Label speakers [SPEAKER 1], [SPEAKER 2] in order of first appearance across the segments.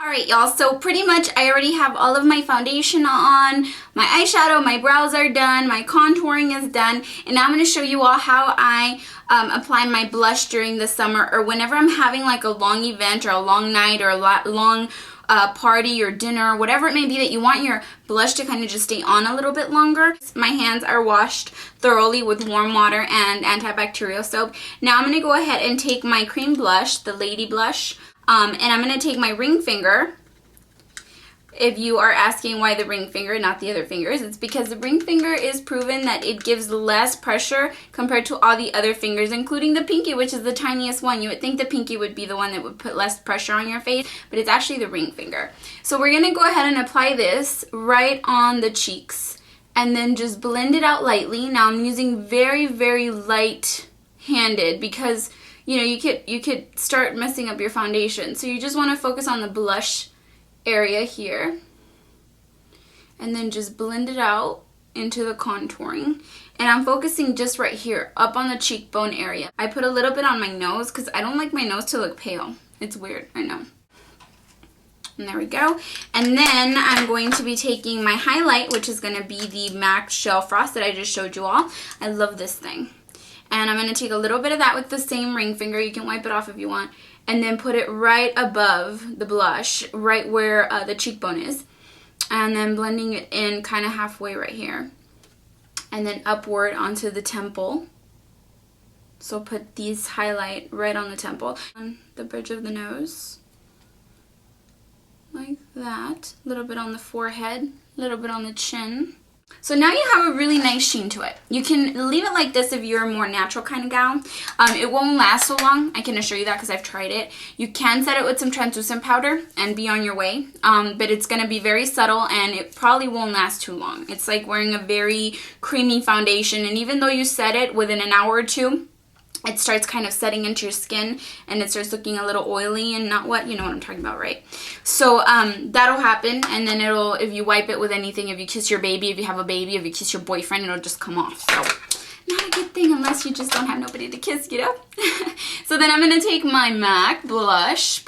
[SPEAKER 1] Alright y'all, so pretty much I already have all of my foundation on, my eyeshadow, my brows are done, my contouring is done, and now I'm going to show you all how I apply my blush during the summer, or whenever I'm having like a long event or a long night or a long party or dinner, whatever it may be that you want your blush to kind of just stay on a little bit longer. My hands are washed thoroughly with warm water and antibacterial soap. Now I'm going to go ahead and take my cream blush, the Lady Blush, and I'm going to take my ring finger. If you are asking why the ring finger, not the other fingers, it's because the ring finger is proven that it gives less pressure compared to all the other fingers, including the pinky, which is the tiniest one. You would think the pinky would be the one that would put less pressure on your face, but it's actually the ring finger. So we're going to go ahead and apply this right on the cheeks and then just blend it out lightly. Now I'm using very, very light-handed because you know, you could start messing up your foundation. So you just want to focus on the blush area here. And then just blend it out into the contouring. And I'm focusing just right here, up on the cheekbone area. I put a little bit on my nose because I don't like my nose to look pale. It's weird, I know. And there we go. And then I'm going to be taking my highlight, which is going to be the MAC Shell Frost that I just showed you all. I love this thing. And I'm going to take a little bit of that with the same ring finger. You can wipe it off if you want. And then put it right above the blush, right where the cheekbone is. And then blending it in kind of halfway right here. And then upward onto the temple. So put these highlight right on the temple. On the bridge of the nose. Like that. A little bit on the forehead. A little bit on the chin. So now you have a really nice sheen to it. You can leave it like this if you're a more natural kind of gal. It won't last so long, I can assure you that because I've tried it. You can set it with some translucent powder and be on your way, but it's going to be very subtle and it probably won't last too long. It's like wearing a very creamy foundation, and even though you set it within an hour or two, it starts kind of setting into your skin and it starts looking a little oily and not wet. You know what I'm talking about, right? So that'll happen, and then it'll, if you wipe it with anything, if you kiss your baby, if you have a baby, if you kiss your boyfriend, it'll just come off. So not a good thing unless you just don't have nobody to kiss, you know? So then I'm going to take my MAC blush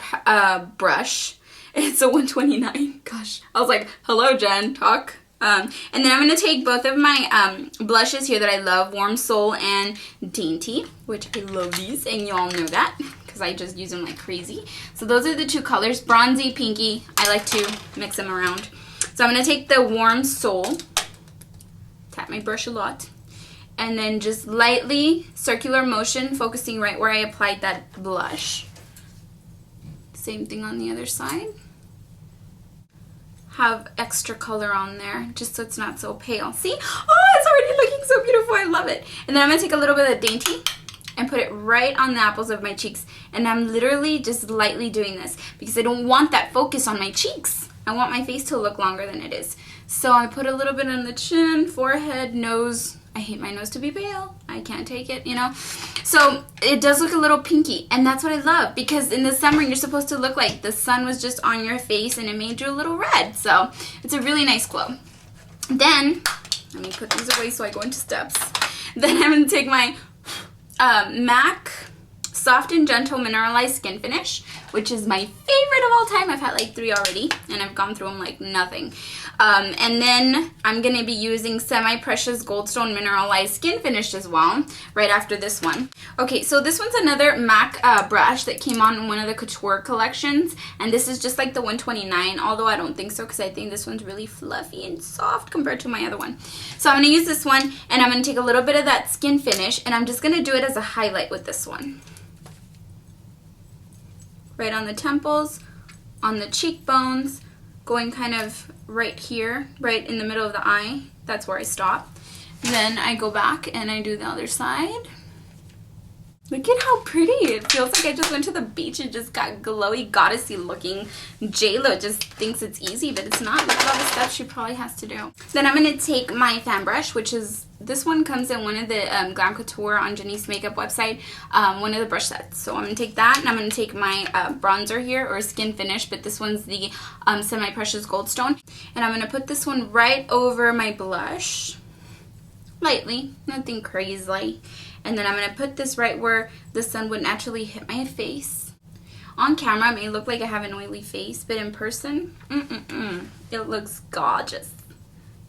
[SPEAKER 1] brush. It's a 129. Gosh. I was like, hello, Jen, talk. And then I'm going to take both of my blushes here that I love, Warm Soul and Dainty, which I love these, and you all know that because I just use them like crazy. So those are the two colors, bronzy, pinky. I like to mix them around. So I'm going to take the Warm Soul, tap my brush a lot, and then just lightly circular motion, focusing right where I applied that blush. Same thing on the other side. Have extra color on there just so it's not so pale. See? Oh, it's already looking so beautiful. I love it. And then I'm going to take a little bit of Dainty and put it right on the apples of my cheeks. And I'm literally just lightly doing this because I don't want that focus on my cheeks. I want my face to look longer than it is. So I put a little bit on the chin, forehead, nose. I hate my nose to be pale. I can't take it, you know. So it does look a little pinky, and that's what I love, because in the summer you're supposed to look like the sun was just on your face and it made you a little red. So it's a really nice glow. Then, let me put these away so I go into steps. Then I'm going to take my MAC Soft and Gentle Mineralized Skin Finish, which is my favorite of all time. I've had like 3 already, and I've gone through them like nothing. And then I'm going to be using Semi-Precious Goldstone Mineralized Skin Finish as well, right after this one. Okay, so this one's another MAC brush that came on in one of the Couture collections, and this is just like the 129, although I don't think so because I think this one's really fluffy and soft compared to my other one. So I'm going to use this one, and I'm going to take a little bit of that skin finish, and I'm just going to do it as a highlight with this one. Right on the temples, on the cheekbones, going kind of right here, right in the middle of the eye. That's where I stop. Then I go back and I do the other side. Look at how pretty. It feels like I just went to the beach and just got glowy, goddessy looking. J-Lo just thinks it's easy, but it's not. Look at all the stuff she probably has to do. Then I'm going to take my fan brush, which is, this one comes in one of the Glam Couture on Janice's makeup website, one of the brush sets. So I'm going to take that, and I'm going to take my bronzer here, or skin finish, but this one's the Semi-Precious Goldstone. And I'm going to put this one right over my blush, lightly, nothing crazy. And then I'm going to put this right where the sun would naturally hit my face. on camera it may look like I have an oily face, but in person, it looks gorgeous.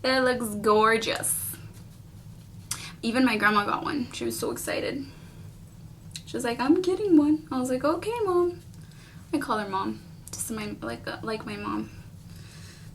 [SPEAKER 1] It looks gorgeous. Even my grandma got one. She was so excited. She was like, I'm getting one. I was like, okay, Mom. I call her Mom, just like my mom.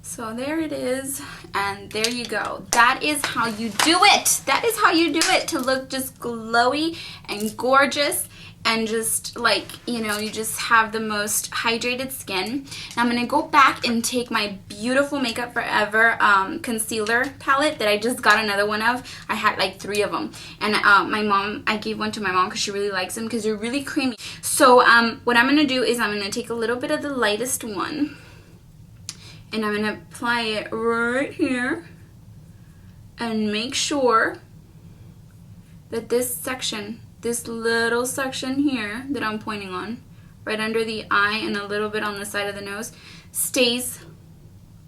[SPEAKER 1] So there it is, and there you go. That is how you do it. That is how you do it to look just glowy and gorgeous, and just like, you know, you just have the most hydrated skin. Now I'm going to go back and take my beautiful Makeup Forever concealer palette that I just got another one of. I had like 3 of them, and I gave one to my mom because she really likes them because they're really creamy. So what I'm going to do is I'm going to take a little bit of the lightest one, and I'm going to apply it right here and make sure that this little section here that I'm pointing on, right under the eye and a little bit on the side of the nose, stays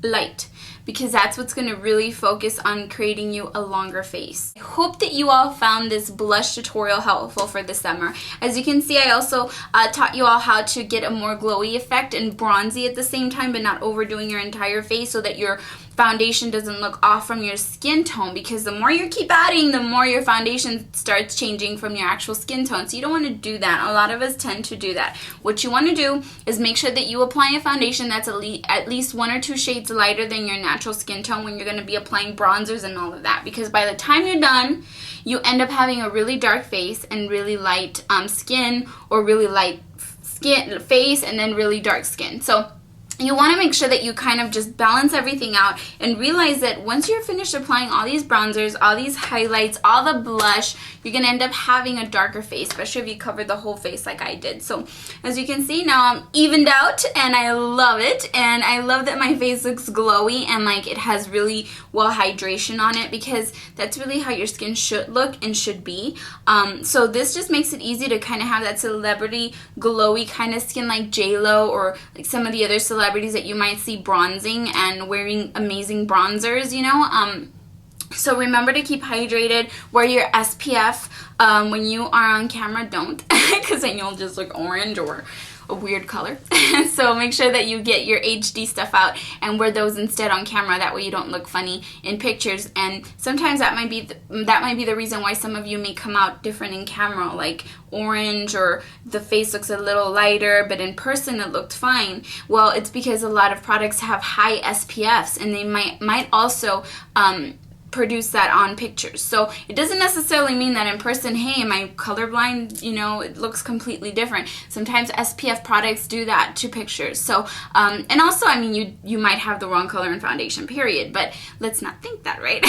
[SPEAKER 1] light, because that's what's going to really focus on creating you a longer face. I hope that you all found this blush tutorial helpful for the summer. As you can see, I also taught you all how to get a more glowy effect and bronzy at the same time, but not overdoing your entire face so that your foundation doesn't look off from your skin tone, because the more you keep adding, the more your foundation starts changing from your actual skin tone. So you don't want to do that. A lot of us tend to do that. What you want to do is make sure that you apply a foundation that's at least 1 or 2 shades lighter than your natural skin tone when you're going to be applying bronzers and all of that, because by the time you're done, you end up having a really dark face and really light skin, or really light face and then really dark skin. So you want to make sure that you kind of just balance everything out and realize that once you're finished applying all these bronzers, all these highlights, all the blush, you're going to end up having a darker face, especially if you cover the whole face like I did. So as you can see, now I'm evened out and I love it, and I love that my face looks glowy and like it has really well hydration on it, because that's really how your skin should look and should be. So this just makes it easy to kind of have that celebrity glowy kind of skin like J-Lo, or like some of the other celebrities that you might see bronzing and wearing amazing bronzers, you know. So remember to keep hydrated, wear your SPF. When you are on camera, don't, because then you'll just look orange or a weird color. So make sure that you get your HD stuff out and wear those instead on camera. That way you don't look funny in pictures. And sometimes that might be the reason why some of you may come out different in camera, like orange, or the face looks a little lighter, but in person it looked fine. Well, it's because a lot of products have high SPFs, and they might also produce that on pictures. So it doesn't necessarily mean that in person, hey, am I colorblind? You know, it looks completely different. Sometimes SPF products do that to pictures. So, and also, I mean, you might have the wrong color in foundation, period, but let's not think that, right?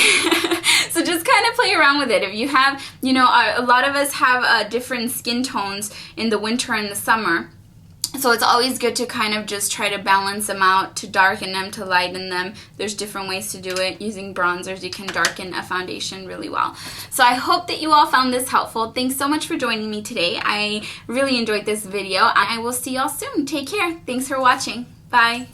[SPEAKER 1] So just kind of play around with it. If you have, you know, a lot of us have different skin tones in the winter and the summer. So it's always good to kind of just try to balance them out, to darken them, to lighten them. There's different ways to do it. Using bronzers, you can darken a foundation really well. So I hope that you all found this helpful. Thanks so much for joining me today. I really enjoyed this video. I will see y'all soon. Take care. Thanks for watching. Bye.